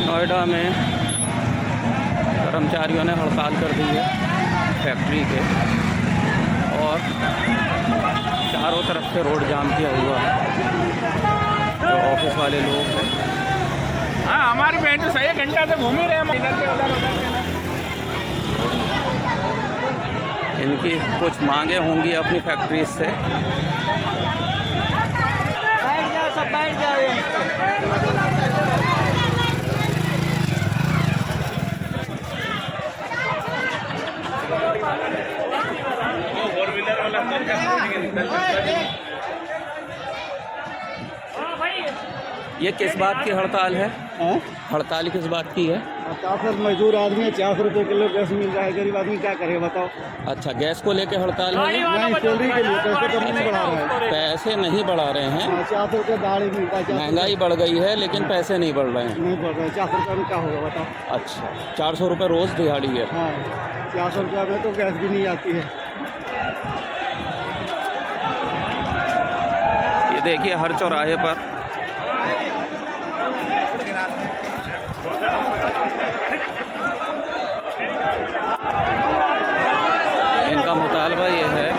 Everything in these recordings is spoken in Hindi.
नोएडा में कर्मचारियों ने हड़ताल कर दी है फैक्ट्री के, और चारों तरफ से रोड जाम किया हुआ है। जो ऑफिस वाले लोग हैं, हाँ हमारी बहन तो सही घंटा से घूम ही रहे हैं इधर से उधर उधर। इनकी कुछ मांगे होंगी अपनी फैक्ट्री से। बैठ जाओ, सब बैठ जाओ। ये किस बात की हड़ताल है? हड़ताल किस बात की है? सर मजदूर आदमी है, 400 रुपये किलो गैस मिल रहा है, गरीब आदमी क्या करे बताओ। अच्छा, गैस को लेके हड़ताल है? नहीं, सैलरी के लिए पैसे कम नहीं बढ़ा रहा है। पैसे नहीं बढ़ा रहे हैं? 400 रुपये दाढ़ी मिलता है। महंगाई बढ़ गई है लेकिन पैसे नहीं बढ़ रहे हैं। नहीं बढ़ रहा है, 400 रुपये में क्या होगा बताओ। अच्छा, 400 रुपये रोज़ दिहाड़ी है? हाँ, 400 रुपये में तो गैस भी नहीं आती है। ये देखिए हर चौराहे पर इनका मुतालबा ये है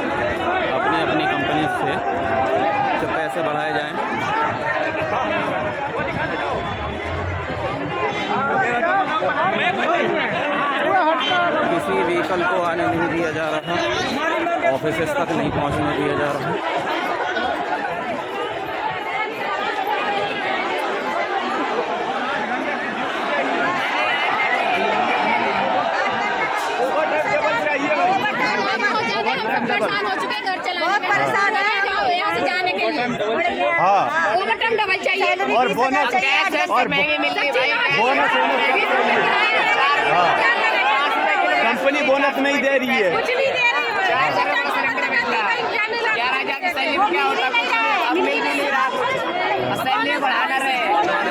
अपनी अपनी कंपनी से कि पैसे बढ़ाए जाएं। किसी व्हीकल को आने नहीं दिया जा रहा, ऑफिसेस तक नहीं पहुंचने दिया जा रहा। परेशान हो चुके, घर चलाने बहुत परेशान है यहाँ से जाने के लिए। हाँ, ओवरटाइम डबल चाहिए और बोनस और बोनस कंपनी बोनस नहीं दे रही है। कुछ नहीं दे रही है। बढ़ा रहे